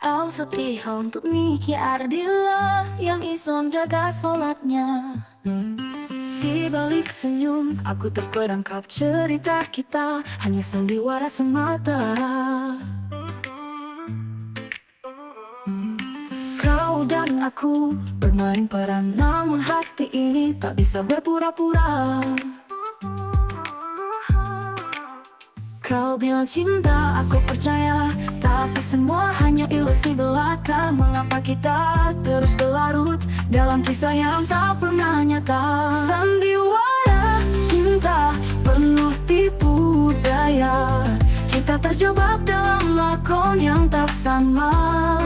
Al-Fatihah untuk Niki Ardila yang Islam jaga sholatnya. Di balik senyum aku terperangkap cerita kita hanya sandiwara semata. Kau dan aku bermain peran, namun hati ini tak bisa berpura-pura. Kau bilang cinta, aku percaya, tapi semua hanya ilusi belaka. Mengapa kita terus berlarut dalam kisah yang tak pernah nyata? Sandiwara cinta penuh tipu daya, kita terjebak dalam lakon yang tak sama.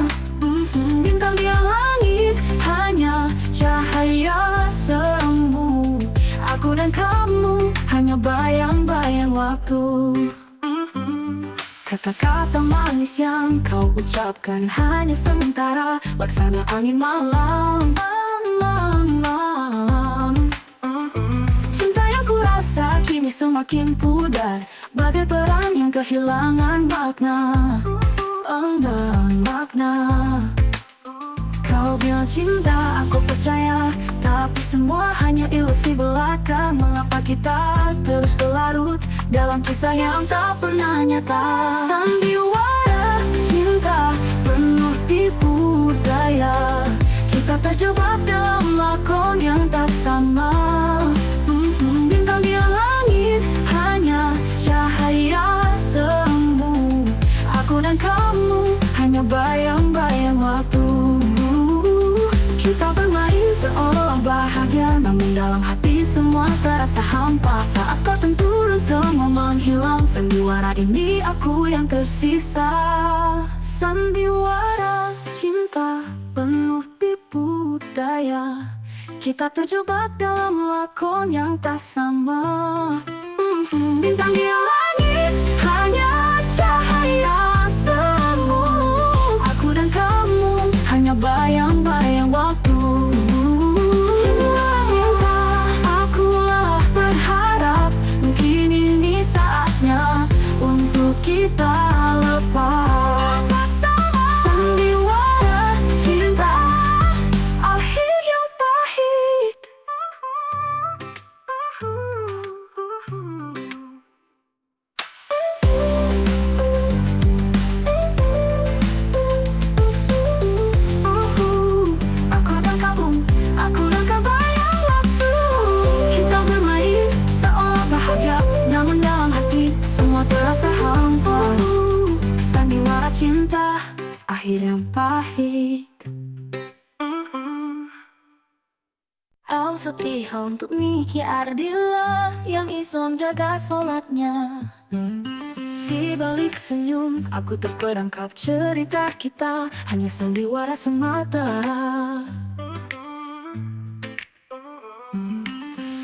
Bintang di langit hanya cahaya semu, aku dan kamu hanya bayang-bayang waktu. Kata-kata manis yang kau ucapkan hanya sementara, laksana angin malam. Cinta yang ku rasa kini semakin pudar, bagai perang yang kehilangan makna. Makna. Kau bilang cinta, aku percaya, tapi semua hanya ilusi belaka. Mengapa kita terus berlarut dalam kisah yang tak pernah nyata? Sandiwara cinta penuh tipu daya, kita terjebak dalam lakon yang tak sama. Bintang di langit hanya cahaya semu, aku dan kamu hanya bayang-bayang waktu. Kita bermain seolah bahagia, namun dalam hati semua terasa hampa. Saat kau turun semua menghilang, sandiwara ini aku yang tersisa. Sandiwara cinta penuh tipu daya, kita terjebak dalam lakon yang tak sama. Bintang di langit hanya cahaya semu, aku dan kamu hanya bayang-bayang waktu. Cinta, akulah berharap mungkin ini saatnya untuk kita lepas. Sandiwara cinta, akhir yang pahit. Aku dan kau bayang waktu. Kita bermain seolah bahagia, namun dalam hati semua terasa hampa. Sandiwara cinta, akhir yang pahit. Al-Fatihah untuk Niki Ardila yang Islam jaga sholatnya. Di balik senyum aku terperangkap cerita kita hanya sandiwara semata.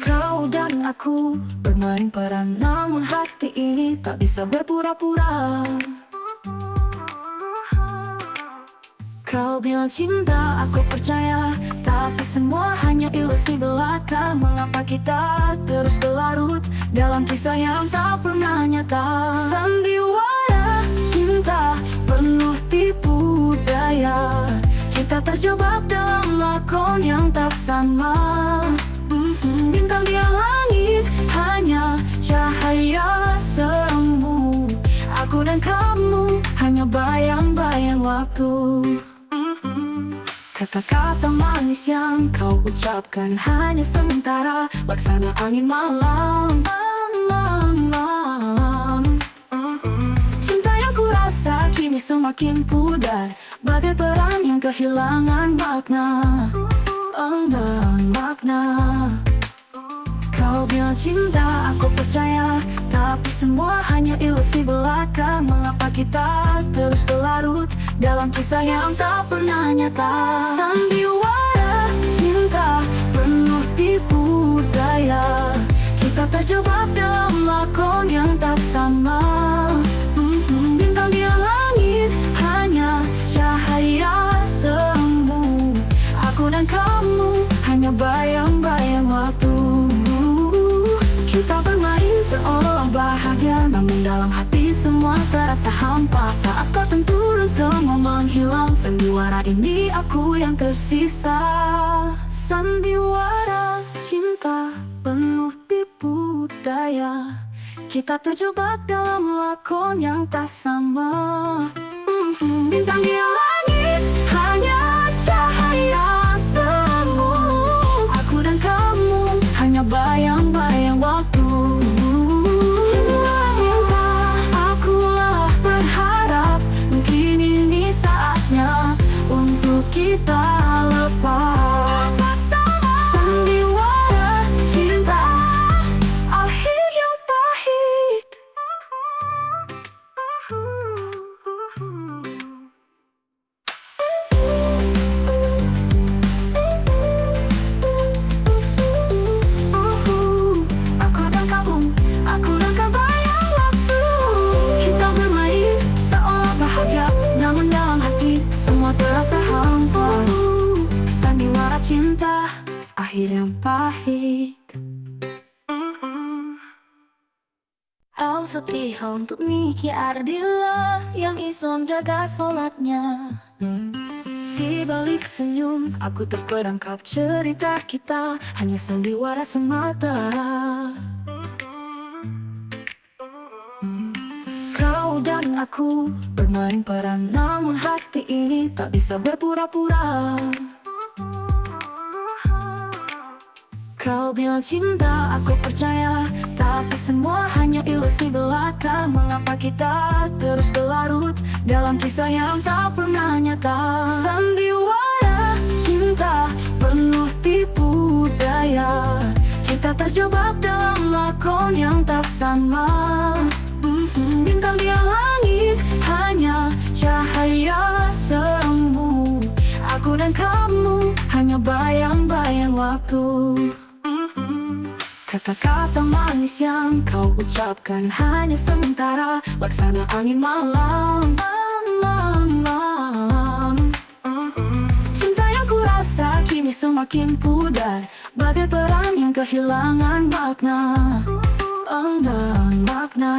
Kau dan aku bermain peran, namun hati ini tak bisa berpura-pura. Kau bilang cinta, aku percaya, tapi semua hanya ilusi belaka. Mengapa kita terus berlarut dalam kisah yang tak pernah nyata? Sandiwara cinta penuh tipu daya, kita terjebak dalam lakon yang tak sama. Bintang di langit hanya cahaya semu, aku dan kamu hanya bayang-bayang waktu. Kata-kata manis yang kau ucapkan hanya sementara, laksana angin malam. Cinta yang ku rasa kini semakin pudar, bagai perang yang kehilangan makna. Makna. Kau bilang cinta, aku percaya, tapi semua hanya ilusi belaka. Mengapa kita terus berlarut dalam kisah yang tak pernah nyata? Sandiwara cinta penuh tipu daya, kita terjebak dalam lakon yang tak sama. Bintang di langit hanya cahaya semu, aku dan kamu hanya bayang-bayang waktu. Kita bermain seolah bahagia, namun dalam hati semua terasa terasa hampa. Saat kau turun semua menghilang. Sandiwara ini aku yang tersisa. Sandiwara cinta penuh tipu daya. Kita terjebak dalam lakon yang tak sama. Bintang di langit hanya cahaya semu. Aku dan kamu hanya bayang-bayang waktu. Cinta, akulah berharap mungkin ini saatnya untuk kita lepas. Sandiwara cinta, akhir yang pahit. Aku dan kau bayang waktu. Kita bermain seolah bahagia, namun dalam hati semua terasa hampa. Sandiwara cinta, akhir yang pahit. Al-Fatihah untuk Niki Ardila yang Islam jaga sholatnya. Di balik senyum aku terperangkap cerita kita hanya sandiwara semata. Kau dan aku bermain peran, namun hati ini tak bisa berpura-pura. Kau bilang cinta, aku percaya, tapi semua hanya ilusi belaka. Mengapa kita terus berlarut dalam kisah yang tak pernah nyata? Sandiwara cinta penuh tipu daya. Kita terjebak dalam lakon yang tak sama. Bintang di langit hanya cahaya semu. Aku dan kamu hanya bayang-bayang waktu. Kata-kata manis yang kau ucapkan hanya sementara, laksana angin malam. Cinta yang ku rasa kini semakin pudar, bagai perang yang kehilangan makna. Makna.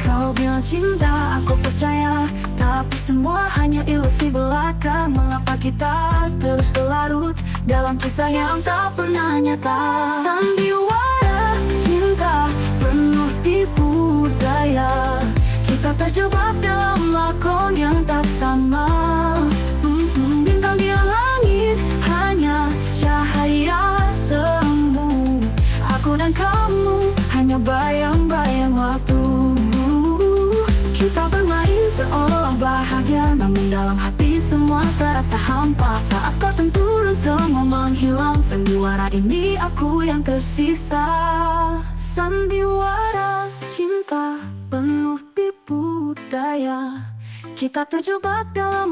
Kau bilang cinta, aku percaya, tapi semua hanya ilusi belaka. Mengapa kita terus berlarut dalam kisah yang tak pernah nyata? Sandiwara cinta penuh tipu daya. Kita terjebak dalam lakon yang tak sama. Bintang di langit hanya cahaya semu. Aku dan kamu hanya bayang-bayang waktu. Kita bermain seolah bahagia, namun dalam hati semua terasa hampa. Saat kau turun semua menghilang. Sandiwara ini aku yang tersisa. Sandiwara cinta penuh tipu daya. Kita terjebak dalam